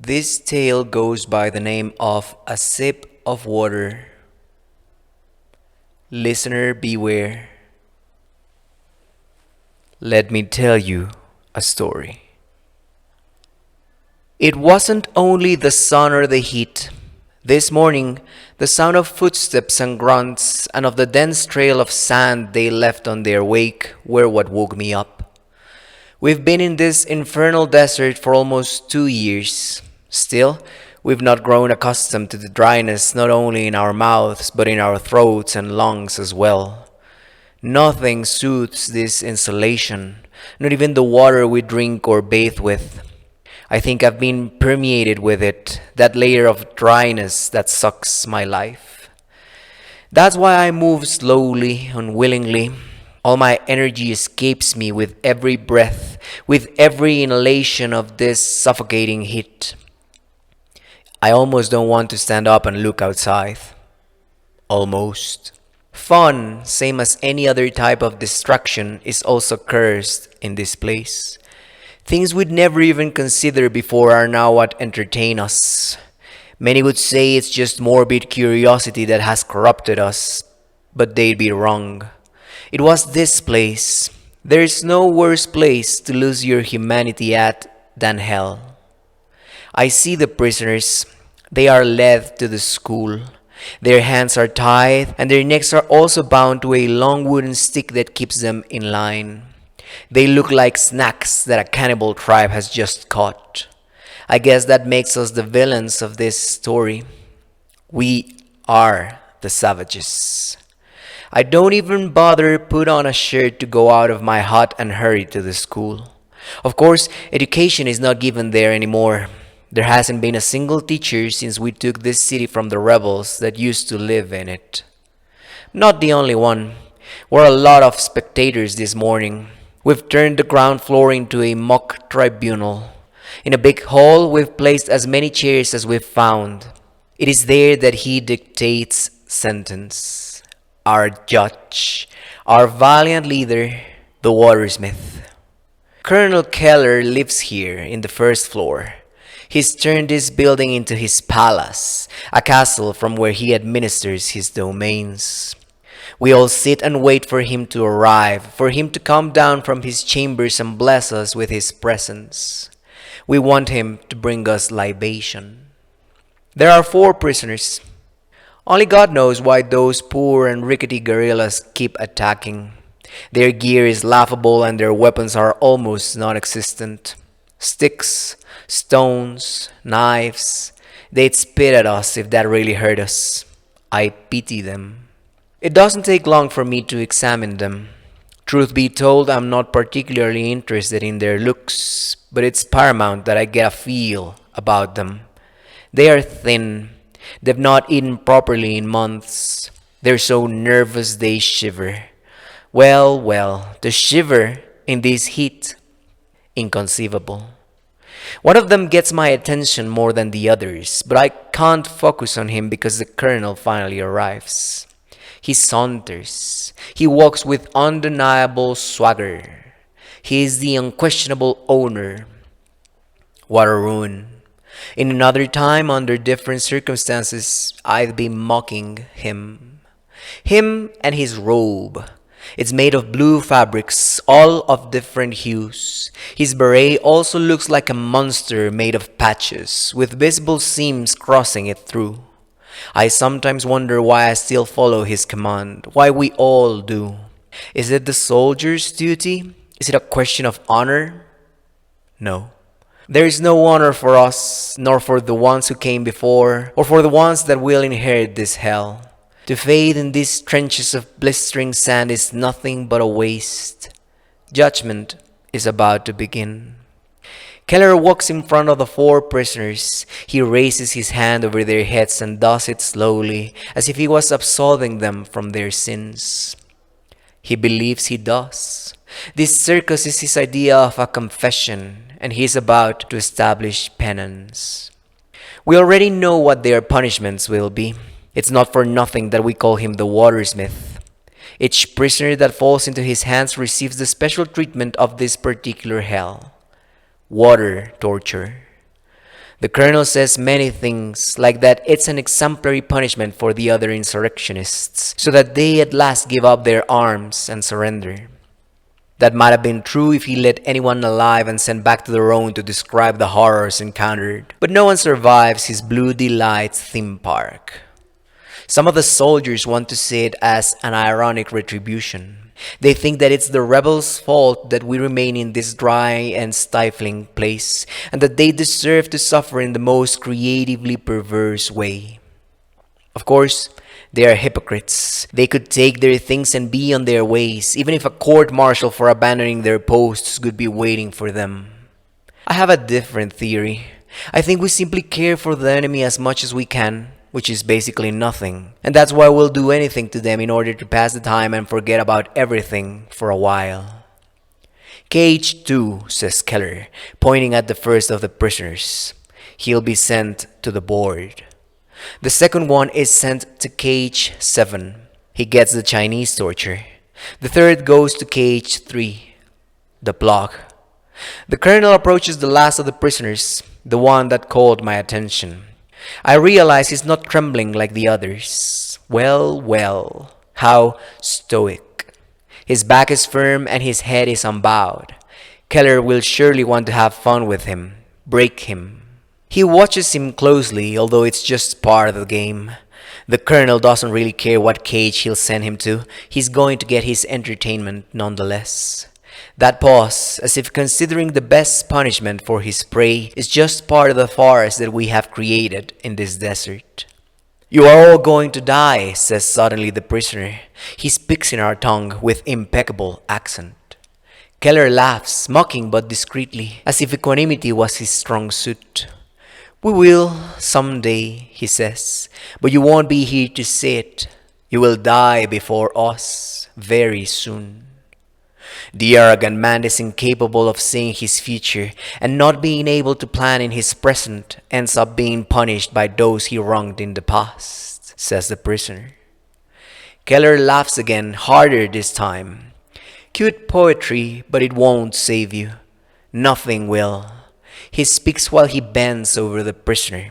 This tale goes by the name of A Sip of Water. Listener, beware. Let me tell you a story. It wasn't only the sun or the heat. This morning, the sound of footsteps and grunts and of the dense trail of sand they left on their wake were what woke me up. We've been in this infernal desert for almost 2 years. Still, we've not grown accustomed to the dryness not only in our mouths but in our throats and lungs as well. Nothing suits this insulation, not even the water we drink or bathe with. I think I've been permeated with it, that layer of dryness that sucks my life. That's why I move slowly, unwillingly. All my energy escapes me with every breath, with every inhalation of this suffocating heat. I almost don't want to stand up and look outside. Almost. Fun, same as any other type of distraction, is also cursed in this place. Things we'd never even consider before are now what entertain us. Many would say it's just morbid curiosity that has corrupted us, but they'd be wrong. It was this place. There is no worse place to lose your humanity at than hell. I see the prisoners. They are led to the school. Their hands are tied, and their necks are also bound to a long wooden stick that keeps them in line. They look like snacks that a cannibal tribe has just caught. I guess that makes us the villains of this story. We are the savages. I don't even bother put on a shirt to go out of my hut and hurry to the school. Of course, education is not given there anymore. There hasn't been a single teacher since we took this city from the rebels that used to live in it. Not the only one. We're a lot of spectators this morning. We've turned the ground floor into a mock tribunal. In a big hall, we've placed as many chairs as we've found. It is there that he dictates sentence. Our judge, our valiant leader, the watersmith. Colonel Keller lives here in the first floor. He's turned this building into his palace, a castle from where he administers his domains. We all sit and wait for him to arrive, for him to come down from his chambers and bless us with his presence. We want him to bring us libation. There are 4 prisoners. Only God knows why those poor and rickety guerrillas keep attacking. Their gear is laughable and their weapons are almost non-existent. Sticks, stones, knives, they'd spit at us if that really hurt us. I pity them. It doesn't take long for me to examine them. Truth be told, I'm not particularly interested in their looks, but it's paramount that I get a feel about them. They are thin. They've not eaten properly in months. They're so nervous they shiver. Well, to shiver in this heat, inconceivable. One of them gets my attention more than the others, but I can't focus on him because the colonel finally arrives. He saunters. He walks with undeniable swagger. He is the unquestionable owner. What a ruin. In another time, under different circumstances, I'd be mocking him. Him and his robe. It's made of blue fabrics, all of different hues. His beret also looks like a monster made of patches, with visible seams crossing it through. I sometimes wonder why I still follow his command, why we all do. Is it the soldier's duty? Is it a question of honor? No. There is no honor for us, nor for the ones who came before, or for the ones that will inherit this hell. To fade in these trenches of blistering sand is nothing but a waste. Judgment is about to begin. Keller walks in front of the 4 prisoners. He raises his hand over their heads and does it slowly, as if he was absolving them from their sins. He believes he does. This circus is his idea of a confession, and he is about to establish penance. We already know what their punishments will be. It's not for nothing that we call him the watersmith. Each prisoner that falls into his hands receives the special treatment of this particular hell. Water torture. The colonel says many things, like that it's an exemplary punishment for the other insurrectionists, so that they at last give up their arms and surrender. That might have been true if he let anyone alive and sent back to their own to describe the horrors encountered. But no one survives his Blue Delights theme park. Some of the soldiers want to see it as an ironic retribution. They think that it's the rebels' fault that we remain in this dry and stifling place, and that they deserve to suffer in the most creatively perverse way. Of course, they are hypocrites. They could take their things and be on their ways, even if a court-martial for abandoning their posts could be waiting for them. I have a different theory. I think we simply care for the enemy as much as we can, which is basically nothing. And that's why we'll do anything to them in order to pass the time and forget about everything for a while. Cage 2, says Keller, pointing at the first of the prisoners. He'll be sent to the board. The second one is sent to cage 7. He gets the Chinese torture. The third goes to cage 3, the block. The colonel approaches the last of the prisoners, the one that called my attention. I realize he's not trembling like the others. Well, how stoic. His back is firm and his head is unbowed. Keller will surely want to have fun with him, break him. He watches him closely, although it's just part of the game. The colonel doesn't really care what cage he'll send him to. He's going to get his entertainment nonetheless. That pause, as if considering the best punishment for his prey, is just part of the farce that we have created in this desert. "You are all going to die," says suddenly the prisoner. He speaks in our tongue with impeccable accent. Keller laughs, mocking but discreetly, as if equanimity was his strong suit. "We will, someday," he says, "but you won't be here to see it. You will die before us, very soon." The arrogant man is incapable of seeing his future, and not being able to plan in his present ends up being punished by those he wronged in the past, says the prisoner. Keller laughs again, harder this time. Cute poetry, but it won't save you. Nothing will. He speaks while he bends over the prisoner.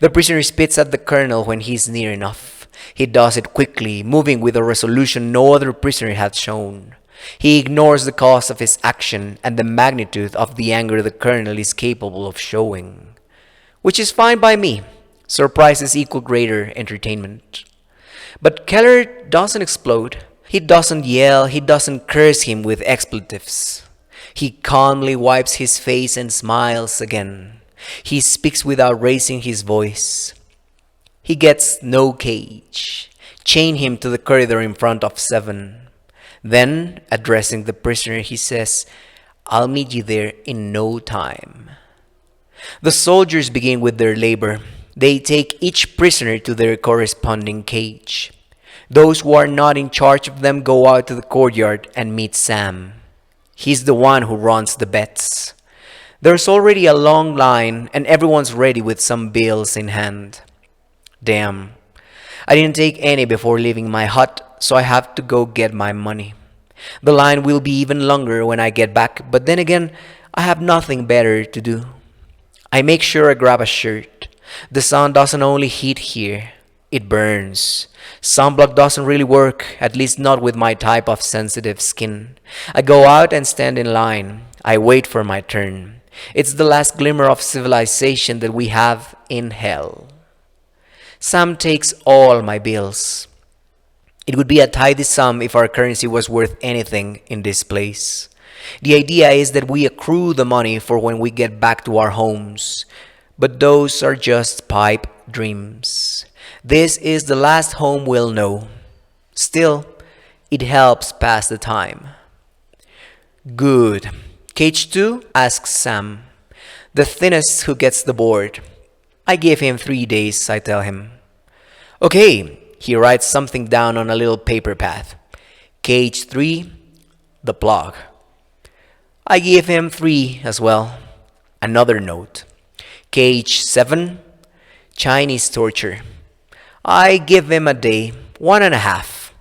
The prisoner spits at the colonel when he's near enough. He does it quickly, moving with a resolution no other prisoner had shown. He ignores the cause of his action and the magnitude of the anger the colonel is capable of showing. Which is fine by me. Surprises equal greater entertainment. But Keller doesn't explode. He doesn't yell. He doesn't curse him with expletives. He calmly wipes his face and smiles again. He speaks without raising his voice. He gets no cage. Chain him to the corridor in front of 7. Then, addressing the prisoner, he says, "I'll meet you there in no time." The soldiers begin with their labor. They take each prisoner to their corresponding cage. Those who are not in charge of them go out to the courtyard and meet Sam. He's the one who runs the bets. There's already a long line and everyone's ready with some bills in hand. Damn, I didn't take any before leaving my hut, so I have to go get my money. The line will be even longer when I get back, but then again, I have nothing better to do. I make sure I grab a shirt. The sun doesn't only heat here, it burns. Sunblock doesn't really work, at least not with my type of sensitive skin. I go out and stand in line. I wait for my turn. It's the last glimmer of civilization that we have in hell. Sam takes all my bills. It would be a tidy sum if our currency was worth anything in this place. The idea is that we accrue the money for when we get back to our homes. But those are just pipe dreams. This is the last home we'll know. Still, it helps pass the time. Good. Cage 2? Asks Sam. The thinnest who gets the board. I give him 3 days, I tell him. Okay, he writes something down on a little paper pad. Cage 3, the plug. I give him 3 as well. Another note. Cage 7, Chinese torture. I give him a day, 1.5.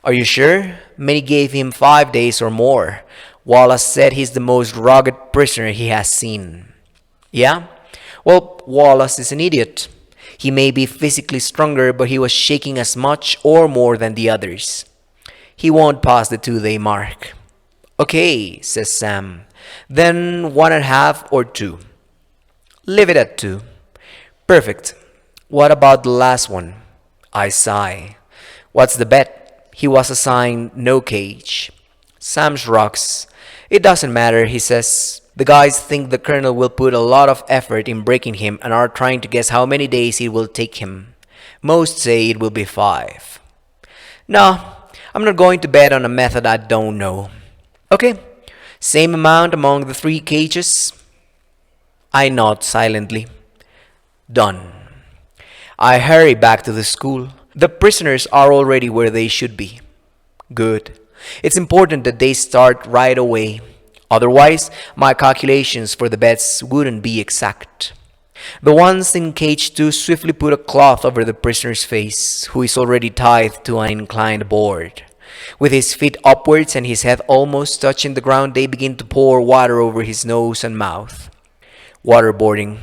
Are you sure? Many gave him 5 days or more. Wallace said he's the most rugged prisoner he has seen. Yeah? Well, Wallace is an idiot. He may be physically stronger, but he was shaking as much or more than the others. He won't pass the 2 day mark. Okay, says Sam. Then 1.5 or 2. Leave it at 2. Perfect. What about the last one? I sigh. What's the bet? He was assigned no cage. Sam shrugs. It doesn't matter, he says. The guys think the colonel will put a lot of effort in breaking him and are trying to guess how many days it will take him. Most say it will be 5. No, I'm not going to bet on a method I don't know. Okay, same amount among the 3 cages? I nod silently. Done. I hurry back to the school. The prisoners are already where they should be. Good. It's important that they start right away. Otherwise, my calculations for the bets wouldn't be exact. The ones in cage 2 swiftly put a cloth over the prisoner's face, who is already tied to an inclined board. With his feet upwards and his head almost touching the ground, they begin to pour water over his nose and mouth. Waterboarding.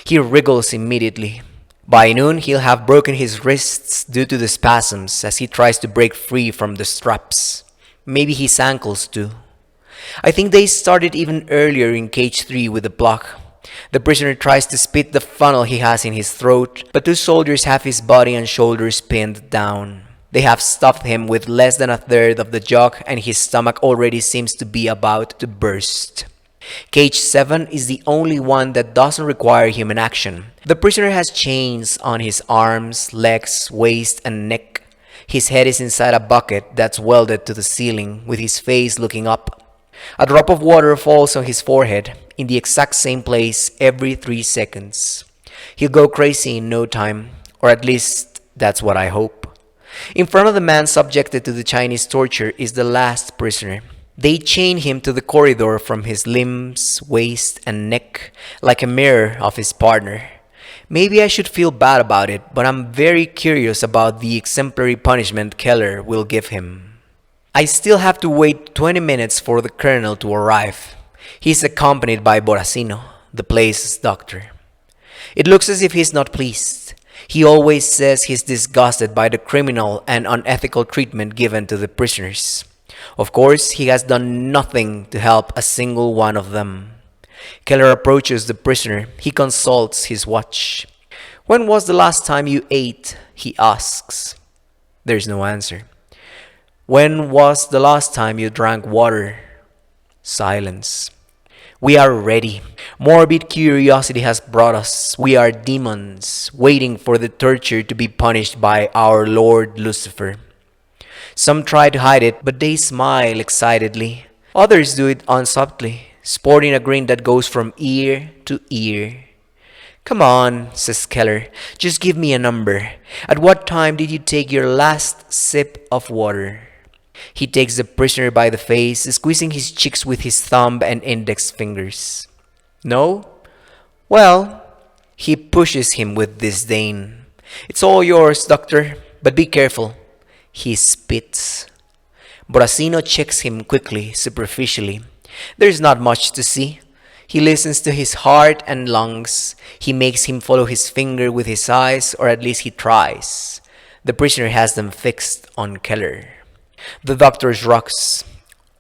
He wriggles immediately. By noon, he'll have broken his wrists due to the spasms as he tries to break free from the straps. Maybe his ankles too. I think they started even earlier in cage 3 with the block. The prisoner tries to spit the funnel he has in his throat, but 2 soldiers have his body and shoulders pinned down. They have stuffed him with less than a third of the jug, and his stomach already seems to be about to burst. Cage 7 is the only one that doesn't require human action. The prisoner has chains on his arms, legs, waist, and neck. His head is inside a bucket that's welded to the ceiling, with his face looking up. A drop of water falls on his forehead, in the exact same place every 3 seconds. He'll go crazy in no time, or at least that's what I hope. In front of the man subjected to the Chinese torture is the last prisoner. They chain him to the corridor from his limbs, waist, and neck, like a mirror of his partner. Maybe I should feel bad about it, but I'm very curious about the exemplary punishment Keller will give him. I still have to wait 20 minutes for the colonel to arrive. He's accompanied by Boracino, the place's doctor. It looks as if he's not pleased. He always says he's disgusted by the criminal and unethical treatment given to the prisoners. Of course, he has done nothing to help a single one of them. Keller approaches the prisoner. He consults his watch. "When was the last time you ate?" he asks. There's no answer. "When was the last time you drank water?" Silence. We are ready. Morbid curiosity has brought us. We are demons, waiting for the torture to be punished by our Lord Lucifer. Some try to hide it, but they smile excitedly. Others do it unsubtly, sporting a grin that goes from ear to ear. "Come on," says Keller, "just give me a number. At what time did you take your last sip of water?" He takes the prisoner by the face, squeezing his cheeks with his thumb and index fingers. "No? Well," he pushes him with disdain. "It's all yours, doctor, but be careful." He spits. Boracino checks him quickly, superficially. There's not much to see. He listens to his heart and lungs. He makes him follow his finger with his eyes, or at least he tries. The prisoner has them fixed on Keller. The doctor shrugs.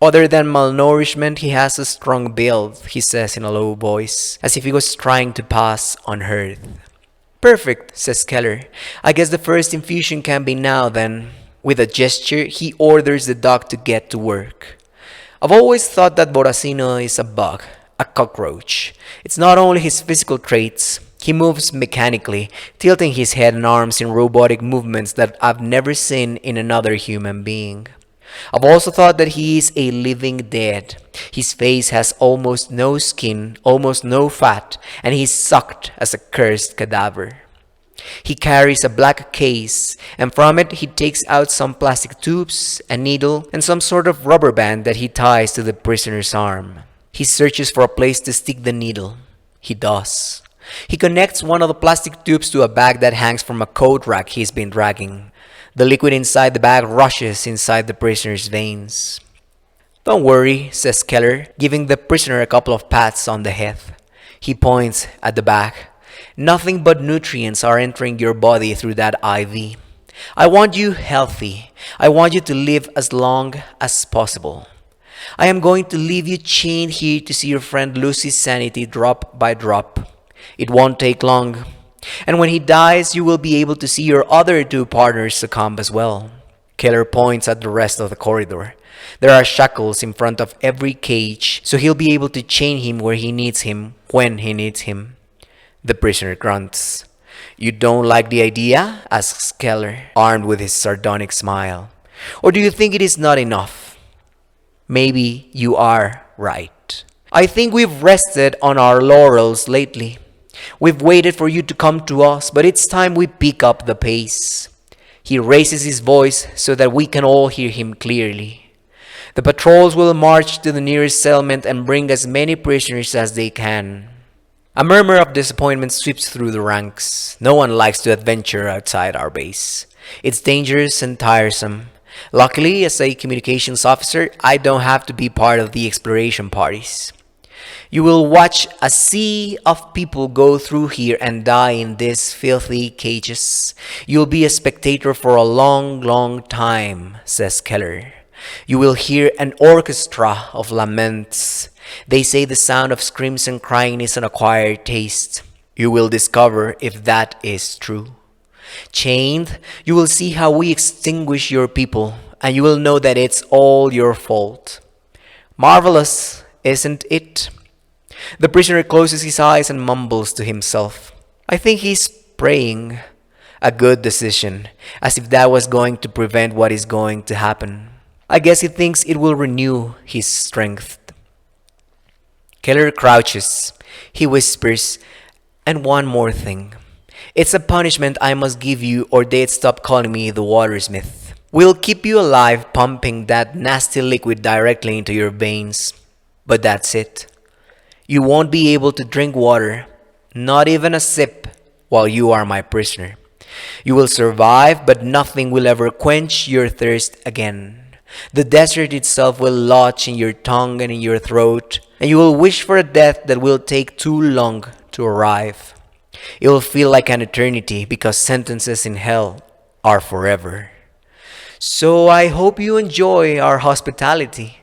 "Other than malnourishment, he has a strong build," he says in a low voice, as if he was trying to pass unheard. "Perfect," says Keller. "I guess the first infusion can be now then." With a gesture, he orders the dog to get to work. I've always thought that Boracino is a bug, a cockroach. It's not only his physical traits. He moves mechanically, tilting his head and arms in robotic movements that I've never seen in another human being. I've also thought that he is a living dead. His face has almost no skin, almost no fat, and he's sucked as a cursed cadaver. He carries a black case, and from it he takes out some plastic tubes, a needle, and some sort of rubber band that he ties to the prisoner's arm. He searches for a place to stick the needle. He does. He connects one of the plastic tubes to a bag that hangs from a coat rack he's been dragging. The liquid inside the bag rushes inside the prisoner's veins. "Don't worry," says Keller, giving the prisoner a couple of pats on the head. He points at the bag. Nothing but nutrients are entering your body through that IV. I want you healthy. I want you to live as long as possible. I am going to leave you chained here to see your friend lose his sanity drop by drop. It won't take long. And when he dies, you will be able to see your other two partners succumb as well. Keller points at the rest of the corridor. There are shackles in front of every cage, so he'll be able to chain him where he needs him, when he needs him. The prisoner grunts. You don't like the idea? Asks Keller, armed with his sardonic smile. Or do you think it is not enough? Maybe you are right. I think we've rested on our laurels lately. We've waited for you to come to us, but it's time we pick up the pace. He raises his voice so that we can all hear him clearly. The patrols will march to the nearest settlement and bring as many prisoners as they can. A murmur of disappointment sweeps through the ranks. No one likes to adventure outside our base. It's dangerous and tiresome. Luckily, as a communications officer, I don't have to be part of the exploration parties. You will watch a sea of people go through here and die in these filthy cages. You'll be a spectator for a long, long time, says Keller. You will hear an orchestra of laments. They say the sound of screams and crying is an acquired taste. You will discover if that is true. Chained, you will see how we extinguish your people, and you will know that it's all your fault. Marvelous, isn't it? The prisoner closes his eyes and mumbles to himself. I think he's praying. A good decision, as if that was going to prevent what is going to happen. I guess he thinks it will renew his strength. Keller crouches. He whispers, and one more thing. It's a punishment I must give you or they'd stop calling me the watersmith. We'll keep you alive pumping that nasty liquid directly into your veins. But that's it. You won't be able to drink water, not even a sip, while you are my prisoner. You will survive, but nothing will ever quench your thirst again. The desert itself will lodge in your tongue and in your throat, and you will wish for a death that will take too long to arrive. It will feel like an eternity because sentences in hell are forever. So I hope you enjoy our hospitality.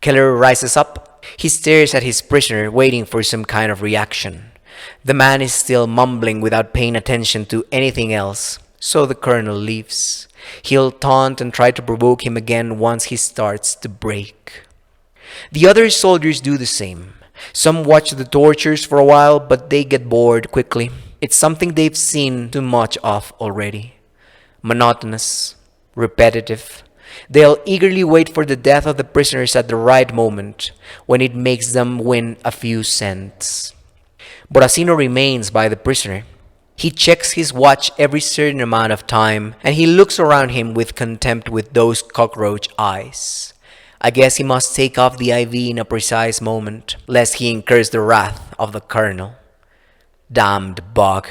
Keller rises up. He stares at his prisoner, waiting for some kind of reaction. The man is still mumbling without paying attention to anything else, so the colonel leaves. He'll taunt and try to provoke him again once he starts to break. The other soldiers do the same. Some watch the tortures for a while, but they get bored quickly. It's something they've seen too much of already. Monotonous, repetitive. They'll eagerly wait for the death of the prisoners at the right moment, when it makes them win a few cents. Borasino remains by the prisoner. He checks his watch every certain amount of time, and he looks around him with contempt with those cockroach eyes. I guess he must take off the IV in a precise moment, lest he incurs the wrath of the colonel. Damned bug.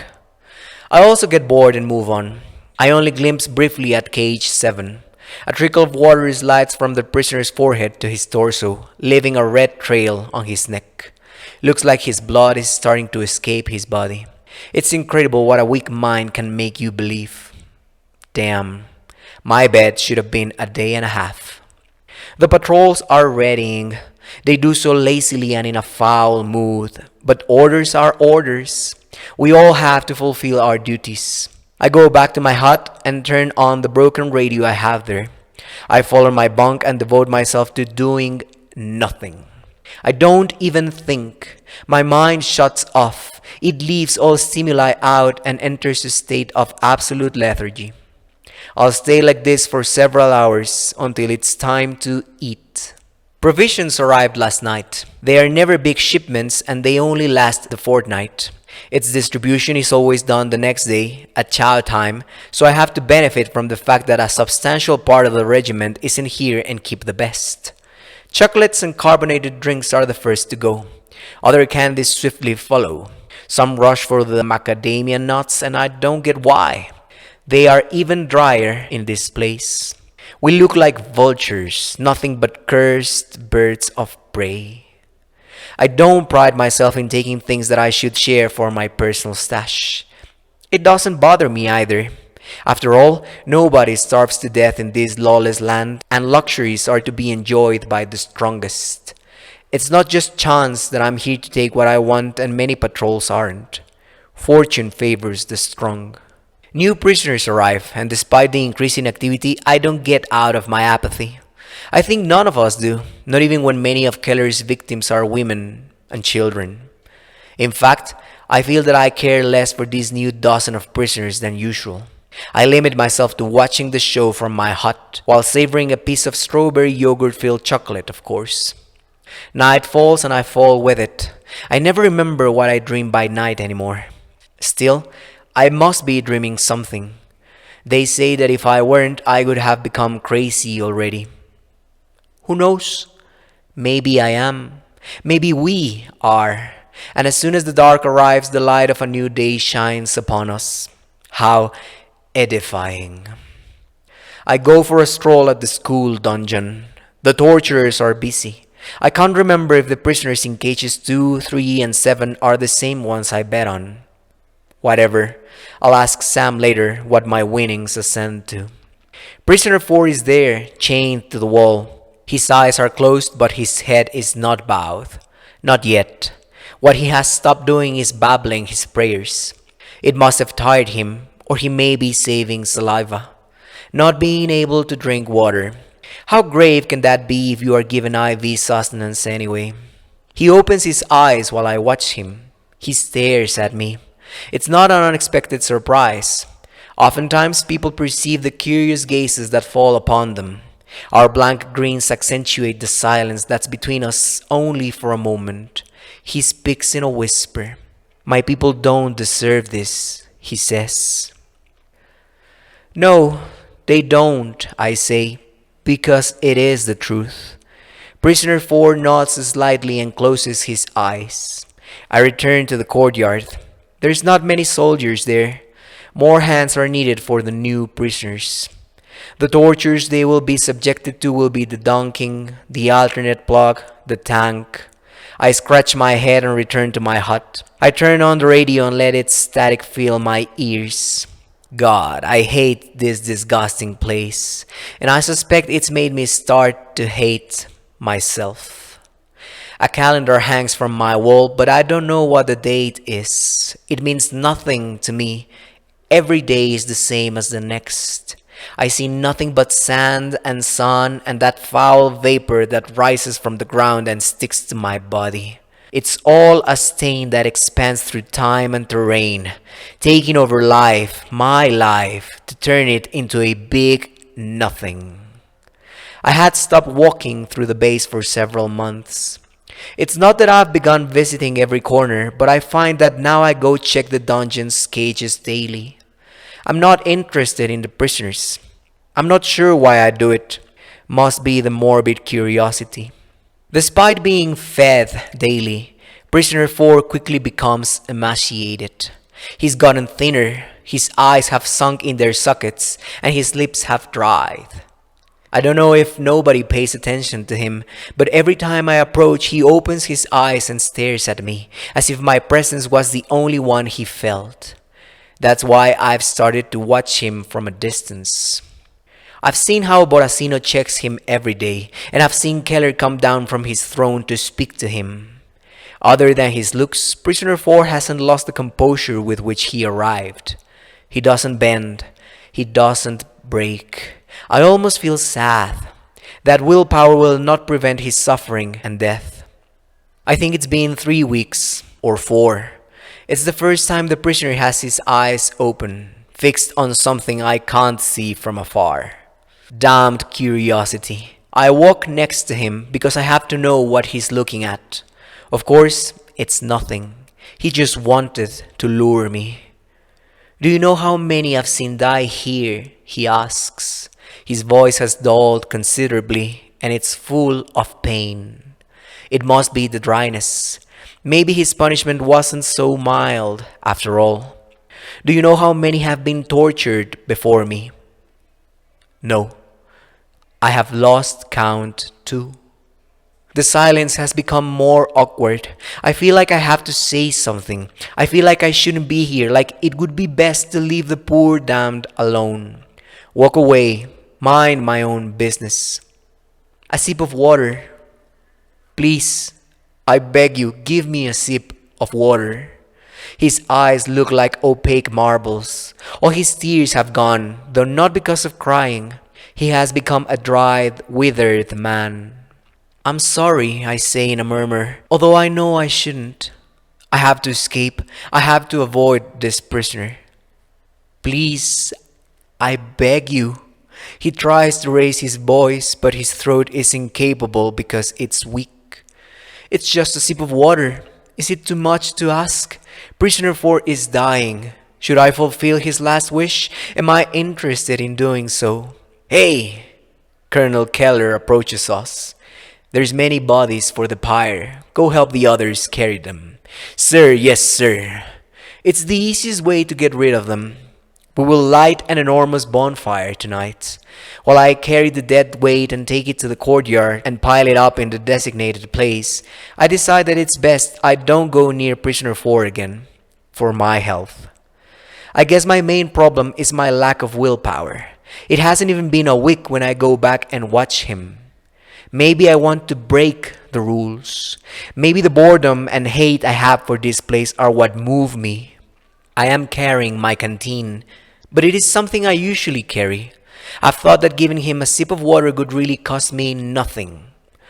I also get bored and move on. I only glimpse briefly at cage 7. A trickle of water slides from the prisoner's forehead to his torso, leaving a red trail on his neck. Looks like his blood is starting to escape his body. It's incredible what a weak mind can make you believe. Damn, my bed should have been a day and a half. The patrols are readying. They do so lazily and in a foul mood. But orders are orders. We all have to fulfill our duties. I go back to my hut and turn on the broken radio I have there. I fall on my bunk and devote myself to doing nothing. I don't even think. My mind shuts off. It leaves all stimuli out and enters a state of absolute lethargy. I'll stay like this for several hours until it's time to eat. Provisions arrived last night. They are never big shipments and they only last the fortnight. Its distribution is always done the next day at chow time, so I have to benefit from the fact that a substantial part of the regiment isn't here and keep the best. Chocolates and carbonated drinks are the first to go. Other candies swiftly follow. Some rush for the macadamia nuts, and I don't get why. They are even drier in this place. We look like vultures, nothing but cursed birds of prey. I don't pride myself in taking things that I should share for my personal stash. It doesn't bother me either. After all, nobody starves to death in this lawless land, and luxuries are to be enjoyed by the strongest. It's not just chance that I'm here to take what I want and many patrols aren't. Fortune favors the strong. New prisoners arrive, and despite the increase in activity, I don't get out of my apathy. I think none of us do, not even when many of Keller's victims are women and children. In fact, I feel that I care less for these new dozen of prisoners than usual. I limit myself to watching the show from my hut, while savoring a piece of strawberry yogurt-filled chocolate, of course. Night falls and I fall with it. I never remember what I dream by night anymore. Still, I must be dreaming something. They say that if I weren't, I would have become crazy already. Who knows? Maybe I am. Maybe we are. And as soon as the dark arrives, the light of a new day shines upon us. How edifying. I go for a stroll at the school dungeon. The torturers are busy. I can't remember if the prisoners in cages 2, 3, and 7 are the same ones I bet on. Whatever. I'll ask Sam later what my winnings ascend to. Prisoner 4 is there, chained to the wall. His eyes are closed, but his head is not bowed. Not yet. What he has stopped doing is babbling his prayers. It must have tired him, or he may be saving saliva. Not being able to drink water. How grave can that be if you are given IV sustenance anyway? He opens his eyes while I watch him. He stares at me. It's not an unexpected surprise. Oftentimes people perceive the curious gazes that fall upon them. Our blank greens accentuate the silence that's between us only for a moment. He speaks in a whisper. My people don't deserve this, he says. No, they don't, I say, because it is the truth. Prisoner 4 nods slightly and closes his eyes. I return to the courtyard. There's not many soldiers there. More hands are needed for the new prisoners. The tortures they will be subjected to will be the dunking, the alternate plug, the tank. I scratch my head and return to my hut. I turn on the radio and let its static fill my ears. God, I hate this disgusting place, and I suspect it's made me start to hate myself. A calendar hangs from my wall, but I don't know what the date is. It means nothing to me. Every day is the same as the next. I see nothing but sand and sun and that foul vapor that rises from the ground and sticks to my body. It's all a stain that expands through time and terrain, taking over life, my life, to turn it into a big nothing. I had stopped walking through the base for several months. It's not that I've begun visiting every corner, but I find that now I go check the dungeon's cages daily. I'm not interested in the prisoners. I'm not sure why I do it. Must be the morbid curiosity. Despite being fed daily, prisoner 4 quickly becomes emaciated. He's gotten thinner, his eyes have sunk in their sockets, and his lips have dried. I don't know if nobody pays attention to him, but every time I approach, he opens his eyes and stares at me, as if my presence was the only one he felt. That's why I've started to watch him from a distance. I've seen how Boracino checks him every day, and I've seen Keller come down from his throne to speak to him. Other than his looks, prisoner 4 hasn't lost the composure with which he arrived. He doesn't bend. He doesn't break. I almost feel sad. That willpower will not prevent his suffering and death. I think it's been 3 weeks, or 4. It's the first time the prisoner has his eyes open, fixed on something I can't see from afar. Damned curiosity. I walk next to him because I have to know what he's looking at. Of course, it's nothing. He just wanted to lure me. Do you know how many I've seen die here? He asks. His voice has dulled considerably, and it's full of pain. It must be the dryness. Maybe his punishment wasn't so mild after all. Do you know how many have been tortured before me? No. I have lost count too. The silence has become more awkward. I feel like I have to say something. I feel like I shouldn't be here, like it would be best to leave the poor damned alone. Walk away, mind my own business. A sip of water. Please, I beg you, give me a sip of water. His eyes look like opaque marbles. All his tears have gone, though not because of crying. He has become a dried, withered man. I'm sorry, I say in a murmur, although I know I shouldn't. I have to escape. I have to avoid this prisoner. Please, I beg you. He tries to raise his voice, but his throat is incapable because it's weak. It's just a sip of water. Is it too much to ask? Prisoner 4 is dying. Should I fulfill his last wish? Am I interested in doing so? Hey! Colonel Keller approaches us. There's many bodies for the pyre. Go help the others carry them. Sir, yes, sir. It's the easiest way to get rid of them. We will light an enormous bonfire tonight, while I carry the dead weight and take it to the courtyard and pile it up in the designated place. I decide that it's best I don't go near prisoner 4 again, for my health. I guess my main problem is my lack of willpower. It hasn't even been a week when I go back and watch him. Maybe I want to break the rules. Maybe the boredom and hate I have for this place are what move me. I am carrying my canteen, but it is something I usually carry. I've thought that giving him a sip of water would really cost me nothing.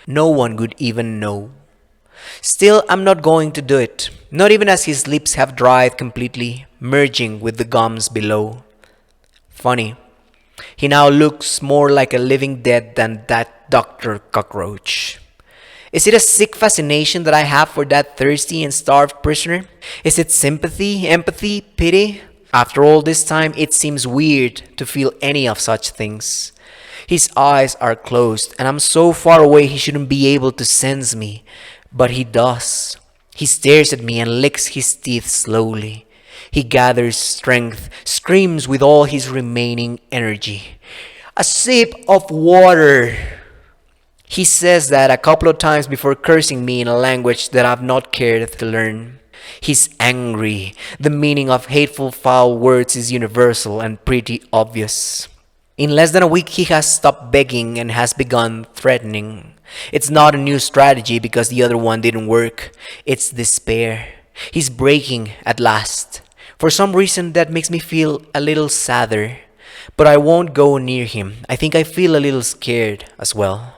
No one would even know. Still, I'm not going to do it, not even as his lips have dried completely, merging with the gums below. Funny, he now looks more like a living dead than that Dr. Cockroach. Is it a sick fascination that I have for that thirsty and starved prisoner? Is it sympathy, empathy, pity? After all this time, it seems weird to feel any of such things. His eyes are closed, and I'm so far away he shouldn't be able to sense me. But he does. He stares at me and licks his teeth slowly. He gathers strength, screams with all his remaining energy. A sip of water! He says that a couple of times before cursing me in a language that I've not cared to learn. He's angry. The meaning of hateful, foul words is universal and pretty obvious. In less than a week, he has stopped begging and has begun threatening. It's not a new strategy because the other one didn't work. It's despair. He's breaking at last. For some reason, that makes me feel a little sadder. But I won't go near him. I think I feel a little scared as well.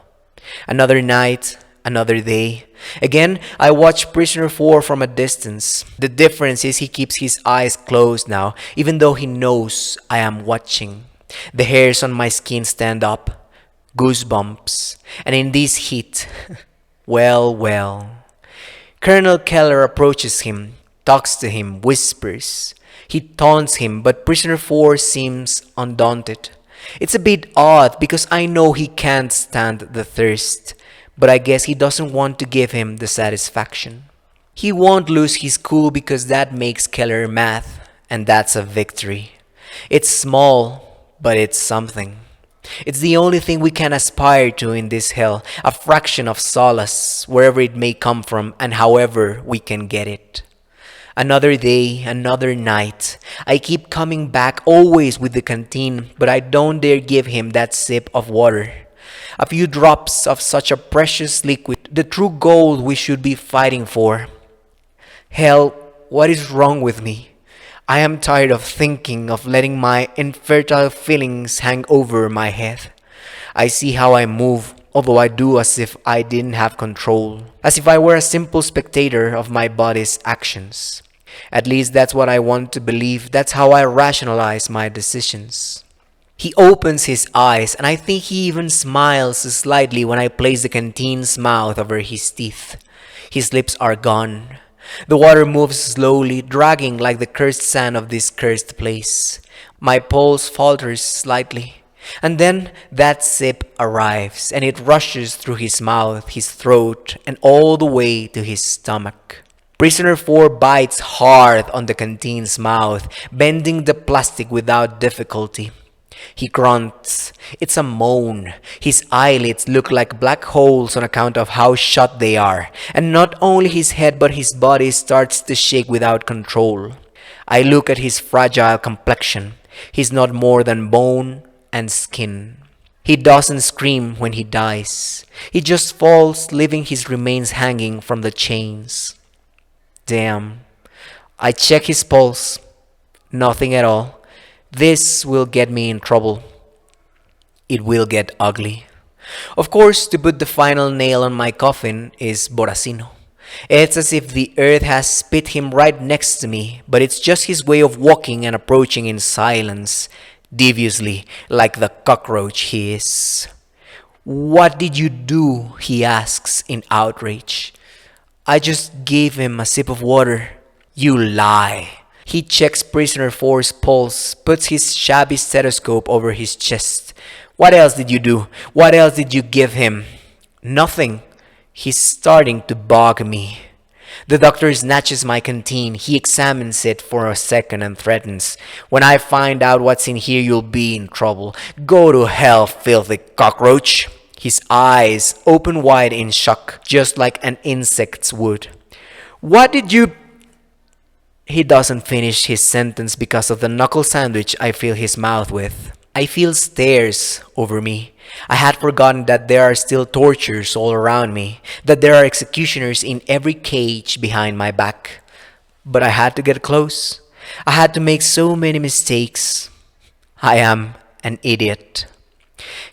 Another night, another day. Again, I watch prisoner 4 from a distance. The difference is he keeps his eyes closed now, even though he knows I am watching. The hairs on my skin stand up, goosebumps, and in this heat, well. Colonel Keller approaches him, talks to him, whispers. He taunts him, but prisoner 4 seems undaunted. It's a bit odd because I know he can't stand the thirst, but I guess he doesn't want to give him the satisfaction. He won't lose his cool because that makes Keller mad, and that's a victory. It's small, but it's something. It's the only thing we can aspire to in this hell, a fraction of solace, wherever it may come from and however we can get it. Another day, another night. I keep coming back always with the canteen, but I don't dare give him that sip of water. A few drops of such a precious liquid, the true gold we should be fighting for. Hell, what is wrong with me? I am tired of thinking of letting my infertile feelings hang over my head. I see how I move, although I do as if I didn't have control, as if I were a simple spectator of my body's actions. At least that's what I want to believe. That's how I rationalize my decisions. He opens his eyes, and I think he even smiles slightly when I place the canteen's mouth over his teeth. His lips are gone. The water moves slowly, dragging like the cursed sand of this cursed place. My pulse falters slightly. And then that sip arrives, and it rushes through his mouth, his throat, and all the way to his stomach. Prisoner 4 bites hard on the canteen's mouth, bending the plastic without difficulty. He grunts. It's a moan. His eyelids look like black holes on account of how shut they are. And not only his head but his body starts to shake without control. I look at his fragile complexion. He's not more than bone and skin. He doesn't scream when he dies. He just falls, leaving his remains hanging from the chains. Damn. I check his pulse. Nothing at all. This will get me in trouble. It will get ugly. Of course, to put the final nail on my coffin is Boracino. It's as if the earth has spit him right next to me, but it's just his way of walking and approaching in silence, deviously, like the cockroach he is. What did you do? He asks in outrage. I just gave him a sip of water. You lie. He checks prisoner four's pulse, puts his shabby stethoscope over his chest. What else did you do? What else did you give him? Nothing. He's starting to bog me. The doctor snatches my canteen. He examines it for a second and threatens, when I find out what's in here, you'll be in trouble. Go to hell, filthy cockroach. His eyes open wide in shock, just like an insect's would. What did you... He doesn't finish his sentence because of the knuckle sandwich I fill his mouth with. I feel stares over me. I had forgotten that there are still tortures all around me, that there are executioners in every cage behind my back. But I had to get close. I had to make so many mistakes. I am an idiot.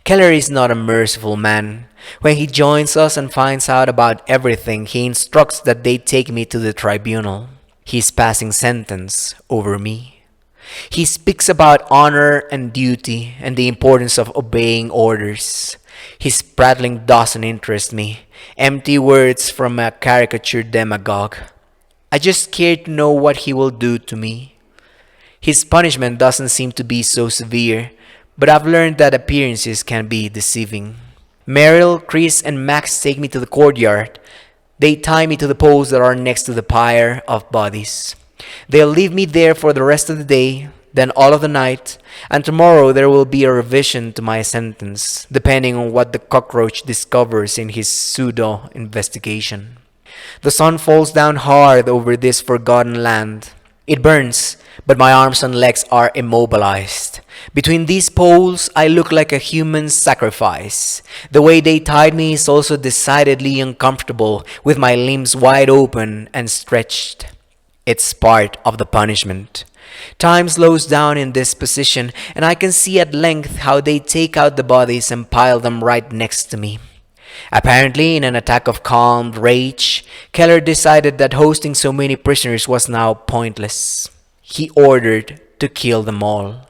Keller is not a merciful man. When he joins us and finds out about everything, he instructs that they take me to the tribunal. He's passing sentence over me. He speaks about honor and duty and the importance of obeying orders. His prattling doesn't interest me. Empty words from a caricatured demagogue. I just care to know what he will do to me. His punishment doesn't seem to be so severe, but I've learned that appearances can be deceiving. Meryl, Chris, and Max take me to the courtyard. They tie me to the poles that are next to the pyre of bodies. They'll leave me there for the rest of the day, then all of the night, and tomorrow there will be a revision to my sentence, depending on what the cockroach discovers in his pseudo-investigation. The sun falls down hard over this forgotten land. It burns, but my arms and legs are immobilized. Between these poles, I look like a human sacrifice. The way they tied me is also decidedly uncomfortable, with my limbs wide open and stretched. It's part of the punishment. Time slows down in this position, and I can see at length how they take out the bodies and pile them right next to me. Apparently, in an attack of calmed rage, Keller decided that hosting so many prisoners was now pointless. He ordered to kill them all.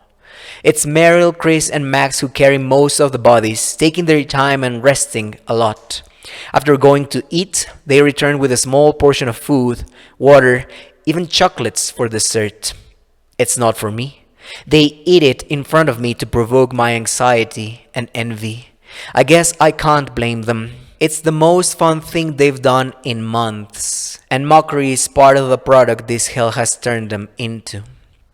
It's Meryl, Chris, and Max who carry most of the bodies, taking their time and resting a lot. After going to eat, they return with a small portion of food, water, even chocolates for dessert. It's not for me. They eat it in front of me to provoke my anxiety and envy. I guess I can't blame them. It's the most fun thing they've done in months, and mockery is part of the product this hell has turned them into.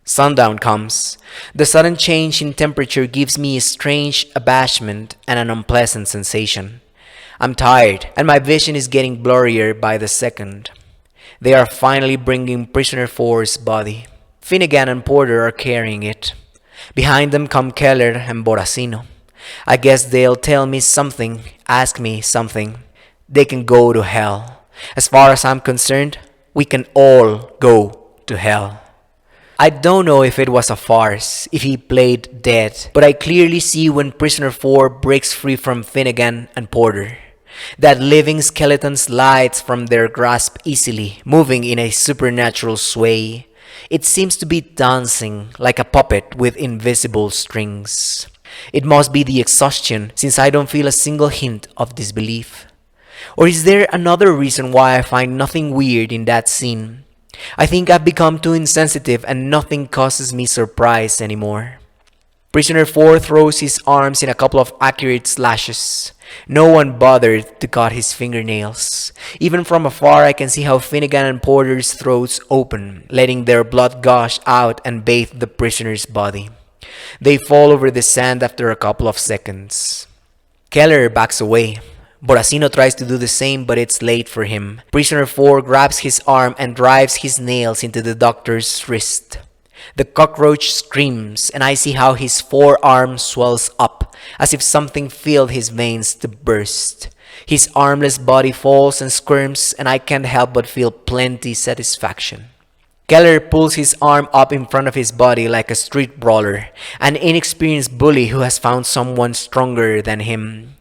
Sundown comes. The sudden change in temperature gives me a strange abashment and an unpleasant sensation. I'm tired, and my vision is getting blurrier by the second. They are finally bringing prisoner four's body. Finnegan and Porter are carrying it. Behind them come Keller and Boracino. I guess they'll tell me something, ask me something. They can go to hell. As far as I'm concerned, we can all go to hell. I don't know if it was a farce, if he played dead, but I clearly see when prisoner 4 breaks free from Finnegan and Porter. That living skeleton slides from their grasp easily, moving in a supernatural sway. It seems to be dancing like a puppet with invisible strings. It must be the exhaustion, since I don't feel a single hint of disbelief. Or is there another reason why I find nothing weird in that scene? I think I've become too insensitive and nothing causes me surprise anymore. Prisoner 4 throws his arms in a couple of accurate slashes. No one bothered to cut his fingernails. Even from afar I can see how Finnegan and Porter's throats open, letting their blood gush out and bathe the prisoner's body. They fall over the sand after a couple of seconds. Keller backs away. Boracino tries to do the same, but it's late for him. Prisoner 4 grabs his arm and drives his nails into the doctor's wrist. The cockroach screams, and I see how his forearm swells up, as if something filled his veins to burst. His armless body falls and squirms, and I can't help but feel plenty satisfaction. Keller pulls his arm up in front of his body like a street brawler, an inexperienced bully who has found someone stronger than him.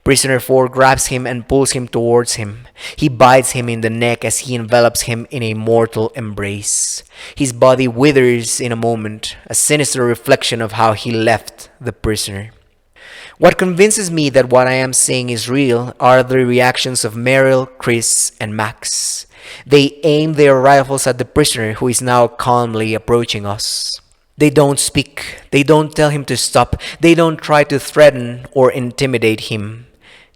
Prisoner 4 grabs him and pulls him towards him. He bites him in the neck as he envelops him in a mortal embrace. His body withers in a moment, a sinister reflection of how he left the prisoner. What convinces me that what I am saying is real are the reactions of Meryl, Chris, and Max. They aim their rifles at the prisoner who is now calmly approaching us. They don't speak. They don't tell him to stop. They don't try to threaten or intimidate him.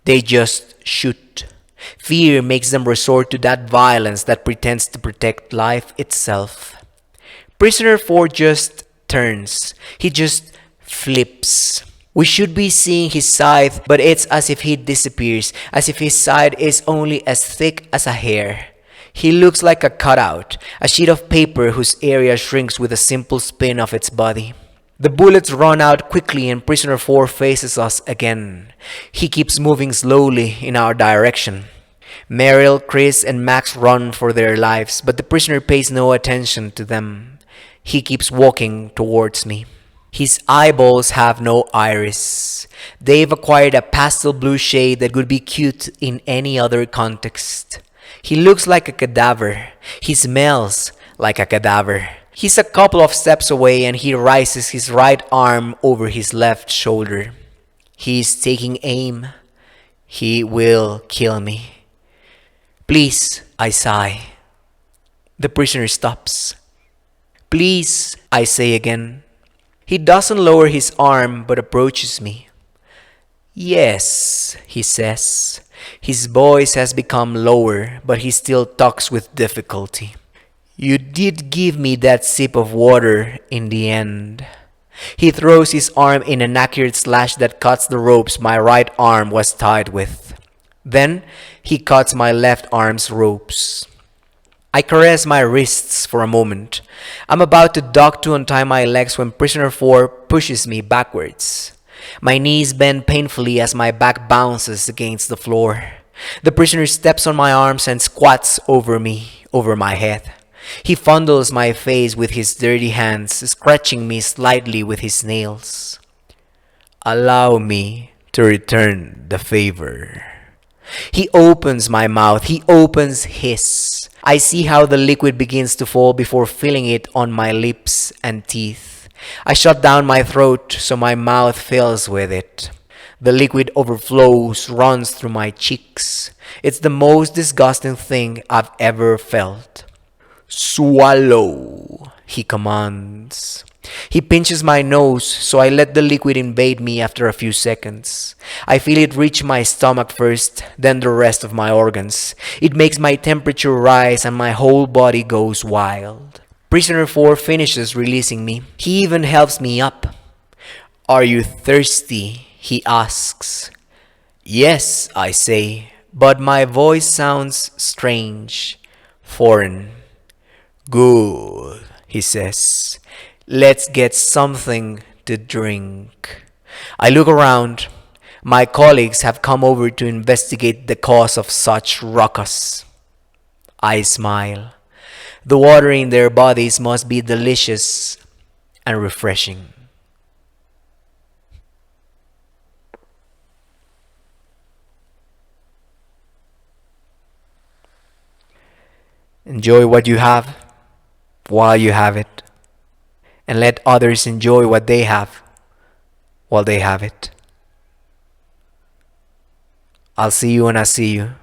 They just shoot. Fear makes them resort to that violence that pretends to protect life itself. Prisoner 4 just turns. He just flips. We should be seeing his scythe, but it's as if he disappears, as if his side is only as thick as a hair. He looks like a cutout, a sheet of paper whose area shrinks with a simple spin of its body. The bullets run out quickly and Prisoner 4 faces us again. He keeps moving slowly in our direction. Meryl, Chris, and Max run for their lives, but the prisoner pays no attention to them. He keeps walking towards me. His eyeballs have no iris. They've acquired a pastel blue shade that would be cute in any other context. He looks like a cadaver. He smells like a cadaver. He's a couple of steps away and he raises his right arm over his left shoulder. He's taking aim. He will kill me. Please, I sigh. The prisoner stops. Please, I say again. He doesn't lower his arm but approaches me. Yes, he says. His voice has become lower, but he still talks with difficulty. You did give me that sip of water in the end. He throws his arm in an accurate slash that cuts the ropes my right arm was tied with. Then he cuts my left arm's ropes. I caress my wrists for a moment. I'm about to duck to untie my legs when Prisoner 4 pushes me backwards. My knees bend painfully as my back bounces against the floor. The prisoner steps on my arms and squats over me, over my head. He fondles my face with his dirty hands, scratching me slightly with his nails. Allow me to return the favor. He opens my mouth. He opens his. I see how the liquid begins to fall before filling it on my lips and teeth. I shut down my throat so my mouth fills with it. The liquid overflows, runs through my cheeks. It's the most disgusting thing I've ever felt. Swallow, he commands. He pinches my nose, so I let the liquid invade me after a few seconds. I feel it reach my stomach first, then the rest of my organs. It makes my temperature rise and my whole body goes wild. Prisoner 4 finishes releasing me. He even helps me up. Are you thirsty? He asks. Yes, I say, but my voice sounds strange, foreign. Good, he says. Let's get something to drink. I look around. My colleagues have come over to investigate the cause of such ruckus. I smile. The water in their bodies must be delicious and refreshing. Enjoy what you have while you have it, and let others enjoy what they have while they have it. I'll see you when I see you.